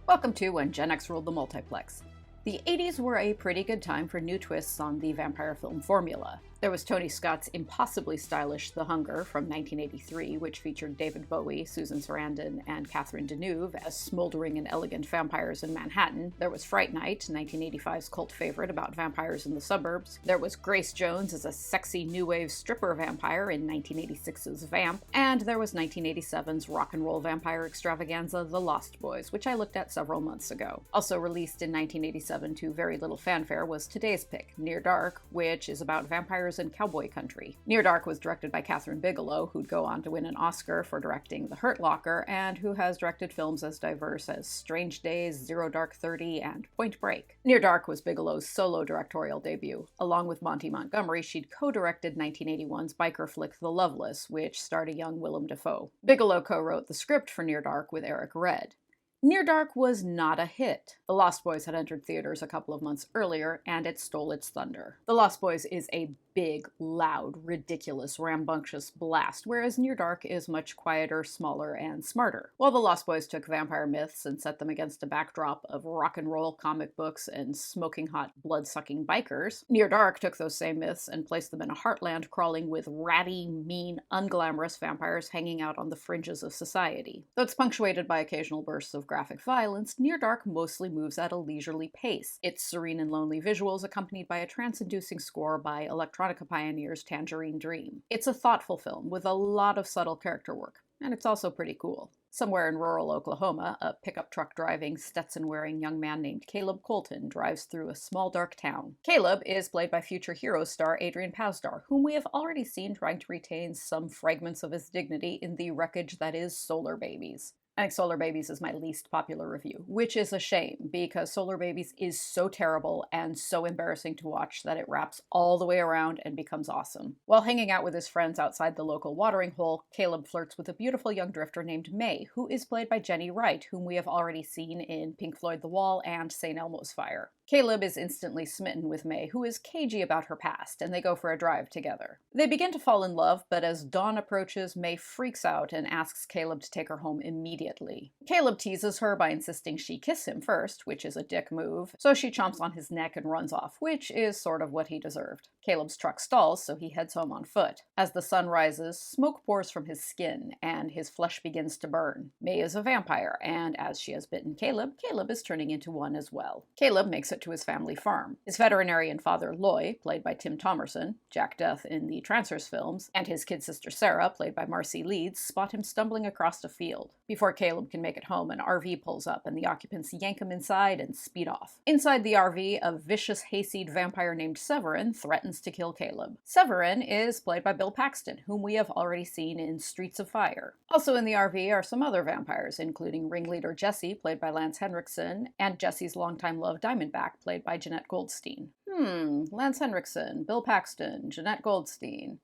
Welcome to When Gen X Ruled the Multiplex. The 80s were a pretty good time for new twists on the vampire film formula. There was Tony Scott's impossibly stylish The Hunger from 1983, which featured David Bowie, Susan Sarandon, and Catherine Deneuve as smoldering and elegant vampires in Manhattan. There was Fright Night, 1985's cult favorite about vampires in the suburbs. There was Grace Jones as a sexy new wave stripper vampire in 1986's Vamp. And there was 1987's rock and roll vampire extravaganza The Lost Boys, which I looked at several months ago. Also released in 1987 to very little fanfare was today's pick, Near Dark, which is about vampires in cowboy country. Near Dark was directed by Kathryn Bigelow, who'd go on to win an Oscar for directing The Hurt Locker, and who has directed films as diverse as Strange Days, Zero Dark 30, and Point Break. Near Dark was Bigelow's solo directorial debut. Along with Monty Montgomery, she'd co-directed 1981's biker flick The Loveless, which starred a young Willem Dafoe. Bigelow co-wrote the script for Near Dark with Eric Red. Near Dark was not a hit. The Lost Boys had entered theaters a couple of months earlier, and it stole its thunder. The Lost Boys is a big, loud, ridiculous, rambunctious blast, whereas Near Dark is much quieter, smaller, and smarter. While the Lost Boys took vampire myths and set them against a backdrop of rock and roll comic books and smoking hot, blood-sucking bikers, Near Dark took those same myths and placed them in a heartland crawling with ratty, mean, unglamorous vampires hanging out on the fringes of society. Though it's punctuated by occasional bursts of graphic violence, Near Dark mostly moves at a leisurely pace. Its serene and lonely visuals accompanied by a trance-inducing score by electronica pioneers Tangerine Dream. It's a thoughtful film with a lot of subtle character work, and it's also pretty cool. Somewhere in rural Oklahoma, a pickup truck driving, Stetson-wearing young man named Caleb Colton drives through a small dark town. Caleb is played by future Heroes star Adrian Pasdar, whom we have already seen trying to retain some fragments of his dignity in the wreckage that is Solar Babies. I think Solar Babies is my least popular review, which is a shame, because Solar Babies is so terrible and so embarrassing to watch that it wraps all the way around and becomes awesome. While hanging out with his friends outside the local watering hole, Caleb flirts with a beautiful young drifter named May, who is played by Jenny Wright, whom we have already seen in Pink Floyd The Wall and St. Elmo's Fire. Caleb is instantly smitten with May, who is cagey about her past, and they go for a drive together. They begin to fall in love, but as dawn approaches, May freaks out and asks Caleb to take her home immediately. Caleb teases her by insisting she kiss him first, which is a dick move, so she chomps on his neck and runs off, which is sort of what he deserved. Caleb's truck stalls, so he heads home on foot. As the sun rises, smoke pours from his skin, and his flesh begins to burn. May is a vampire, and as she has bitten Caleb, Caleb is turning into one as well. Caleb makes it to his family farm. His veterinarian father, Loy, played by Tim Thomerson, Jack Death in the Trancers films, and his kid sister Sarah, played by Marcy Leeds, spot him stumbling across a field. Before Caleb can make it home, an RV pulls up, and the occupants yank him inside and speed off. Inside the RV, a vicious hayseed vampire named Severin threatens to kill Caleb. Severin is played by Bill Paxton, whom we have already seen in Streets of Fire. Also in the RV are some other vampires, including ringleader Jesse, played by Lance Henriksen, and Jesse's longtime love Diamondback, played by Jenette Goldstein. Lance Henriksen, Bill Paxton, Jenette Goldstein.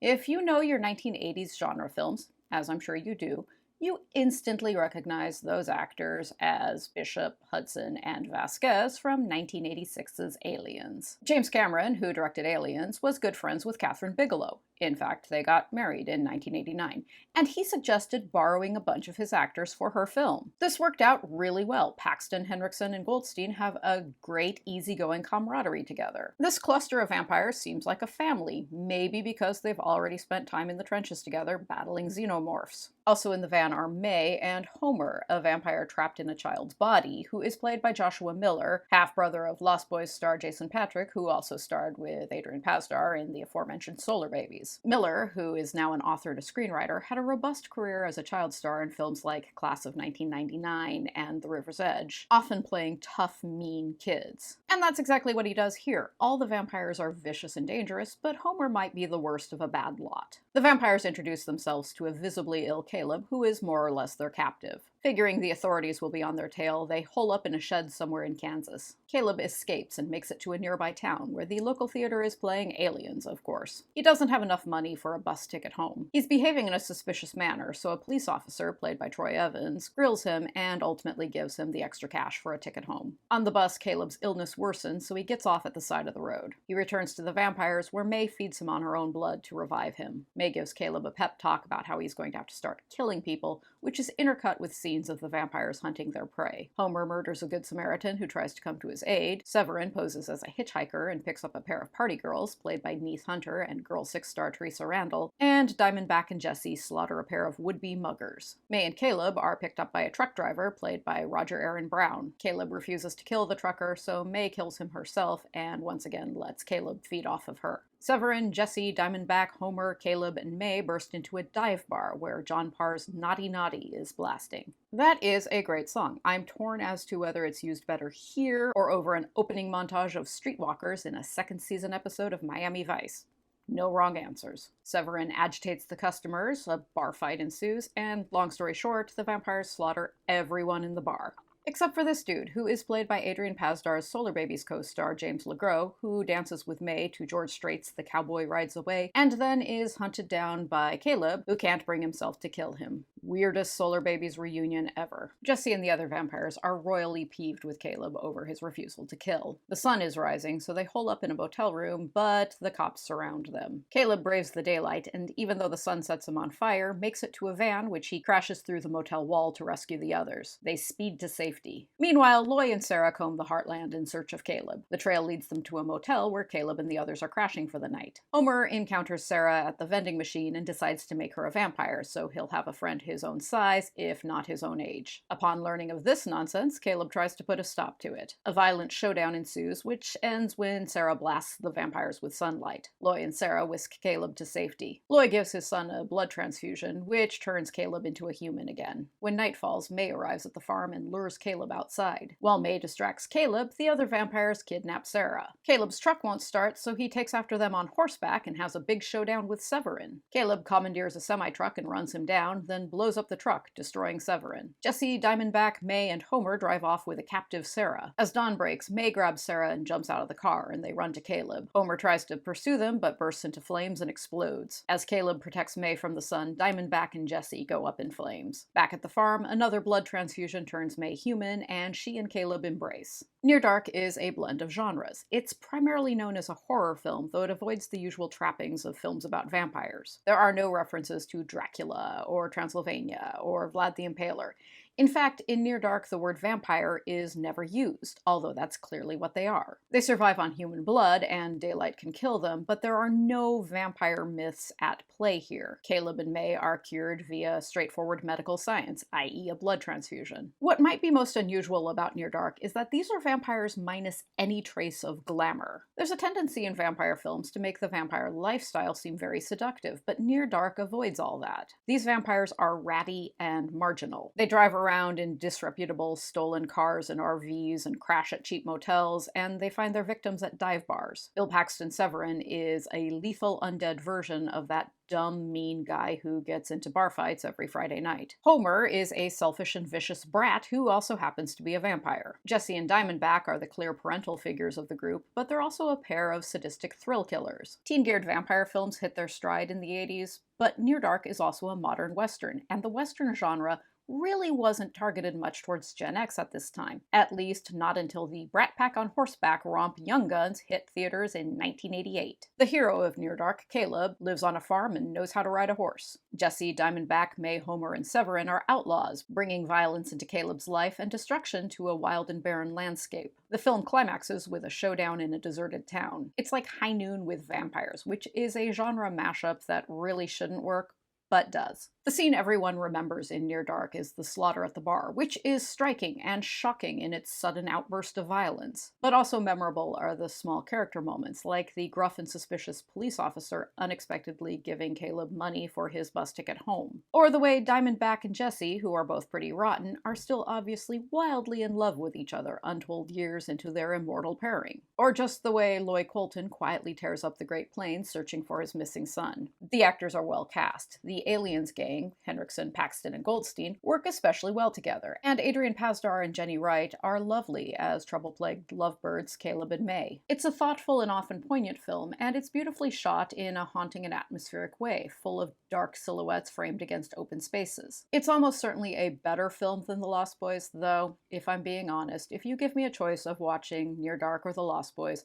If you know your 1980s genre films, as I'm sure you do, you instantly recognize those actors as Bishop, Hudson, and Vasquez from 1986's Aliens. James Cameron, who directed Aliens, was good friends with Kathryn Bigelow. In fact, they got married in 1989, and he suggested borrowing a bunch of his actors for her film. This worked out really well. Paxton, Henriksen, and Goldstein have a great, easygoing camaraderie together. This cluster of vampires seems like a family, maybe because they've already spent time in the trenches together battling xenomorphs. Also in the van are May and Homer, a vampire trapped in a child's body, who is played by Joshua Miller, half-brother of Lost Boys star Jason Patric, who also starred with Adrian Pasdar in the aforementioned Solar Babies. Miller, who is now an author and a screenwriter, had a robust career as a child star in films like Class of 1999 and The River's Edge, often playing tough, mean kids. And that's exactly what he does here. All the vampires are vicious and dangerous, but Homer might be the worst of a bad lot. The vampires introduce themselves to a visibly ill Caleb, who is more or less their captive. Figuring the authorities will be on their tail, they hole up in a shed somewhere in Kansas. Caleb escapes and makes it to a nearby town, where the local theater is playing Aliens, of course. He doesn't have enough money for a bus ticket home. He's behaving in a suspicious manner, so a police officer, played by Troy Evans, grills him and ultimately gives him the extra cash for a ticket home. On the bus, Caleb's illness worsens, so he gets off at the side of the road. He returns to the vampires, where May feeds him on her own blood to revive him. May gives Caleb a pep talk about how he's going to have to start killing people, which is intercut with scenes scenes of the vampires hunting their prey. Homer murders a good Samaritan who tries to come to his aid. Severin poses as a hitchhiker and picks up a pair of party girls, played by Neith Hunter and Girl 6-star Teresa Randall. And Diamondback and Jesse slaughter a pair of would-be muggers. May and Caleb are picked up by a truck driver, played by Roger Aaron Brown. Caleb refuses to kill the trucker, so May kills him herself, and once again lets Caleb feed off of her. Severin, Jesse, Diamondback, Homer, Caleb, and May burst into a dive bar where John Parr's Naughty Naughty is blasting. That is a great song. I'm torn as to whether it's used better here or over an opening montage of streetwalkers in a second season episode of Miami Vice. No wrong answers. Severin agitates the customers, a bar fight ensues, and long story short, the vampires slaughter everyone in the bar. Except for this dude, who is played by Adrian Pasdar's Solar Babies co-star James LeGros, who dances with May to George Strait's The Cowboy Rides Away, and then is hunted down by Caleb, who can't bring himself to kill him. Weirdest Solar Babies reunion ever. Jesse and the other vampires are royally peeved with Caleb over his refusal to kill. The sun is rising, so they hole up in a motel room, but the cops surround them. Caleb braves the daylight, and even though the sun sets him on fire, makes it to a van, which he crashes through the motel wall to rescue the others. They speed to safety. Meanwhile, Loy and Sarah comb the heartland in search of Caleb. The trail leads them to a motel where Caleb and the others are crashing for the night. Homer encounters Sarah at the vending machine and decides to make her a vampire, so he'll have a friend his own size, if not his own age. Upon learning of this nonsense, Caleb tries to put a stop to it. A violent showdown ensues, which ends when Sarah blasts the vampires with sunlight. Loy and Sarah whisk Caleb to safety. Loy gives his son a blood transfusion, which turns Caleb into a human again. When night falls, May arrives at the farm and lures Caleb outside. While May distracts Caleb, the other vampires kidnap Sarah. Caleb's truck won't start, so he takes after them on horseback and has a big showdown with Severin. Caleb commandeers a semi-truck and runs him down, then blows up the truck, destroying Severin. Jesse, Diamondback, May, and Homer drive off with a captive Sarah. As dawn breaks, May grabs Sarah and jumps out of the car, and they run to Caleb. Homer tries to pursue them, but bursts into flames and explodes. As Caleb protects May from the sun, Diamondback and Jesse go up in flames. Back at the farm, another blood transfusion turns May human, and she and Caleb embrace. Near Dark is a blend of genres. It's primarily known as a horror film, though it avoids the usual trappings of films about vampires. There are no references to Dracula, or Transylvania, or Vlad the Impaler. In fact, in Near Dark, the word vampire is never used, although that's clearly what they are. They survive on human blood, and daylight can kill them, but there are no vampire myths at play here. Caleb and May are cured via straightforward medical science, i.e. a blood transfusion. What might be most unusual about Near Dark is that these are vampires minus any trace of glamour. There's a tendency in vampire films to make the vampire lifestyle seem very seductive, but Near Dark avoids all that. These vampires are ratty and marginal. They drive around in disreputable stolen cars and RVs and crash at cheap motels, and they find their victims at dive bars. Bill Paxton Severin is a lethal undead version of that dumb, mean guy who gets into bar fights every Friday night. Homer is a selfish and vicious brat who also happens to be a vampire. Jesse and Diamondback are the clear parental figures of the group, but they're also a pair of sadistic thrill killers. Teen-geared vampire films hit their stride in the 80s, but Near Dark is also a modern Western, and the Western genre really wasn't targeted much towards Gen X at this time, at least not until the Brat Pack on Horseback romp Young Guns hit theaters in 1988. The hero of Near Dark, Caleb, lives on a farm and knows how to ride a horse. Jesse, Diamondback, May, Homer, and Severin are outlaws, bringing violence into Caleb's life and destruction to a wild and barren landscape. The film climaxes with a showdown in a deserted town. It's like High Noon with vampires, which is a genre mashup that really shouldn't work, but does. The scene everyone remembers in Near Dark is the slaughter at the bar, which is striking and shocking in its sudden outburst of violence. But also memorable are the small character moments, like the gruff and suspicious police officer unexpectedly giving Caleb money for his bus ticket home. Or the way Diamondback and Jesse, who are both pretty rotten, are still obviously wildly in love with each other untold years into their immortal pairing. Or just the way Loy Colton quietly tears up the Great Plains searching for his missing son. The actors are well cast. The Aliens gang, Henriksen, Paxton, and Goldstein, work especially well together, and Adrian Pasdar and Jenny Wright are lovely as trouble-plagued lovebirds Caleb and May. It's a thoughtful and often poignant film, and it's beautifully shot in a haunting and atmospheric way, full of dark silhouettes framed against open spaces. It's almost certainly a better film than The Lost Boys, though, if I'm being honest, if you give me a choice of watching Near Dark or The Lost Boys,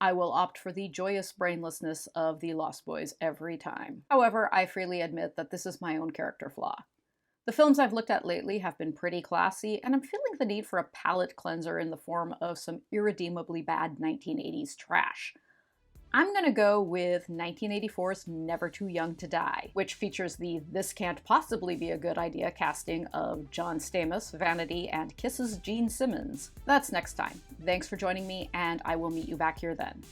I will opt for the joyous brainlessness of The Lost Boys every time. However, I freely admit that this is my own character flaw. The films I've looked at lately have been pretty classy, and I'm feeling the need for a palate cleanser in the form of some irredeemably bad 1980s trash. I'm gonna go with 1984's Never Too Young to Die, which features the this can't possibly be a good idea casting of John Stamos, Vanity, and Kiss's Gene Simmons. That's next time. Thanks for joining me, and I will meet you back here then.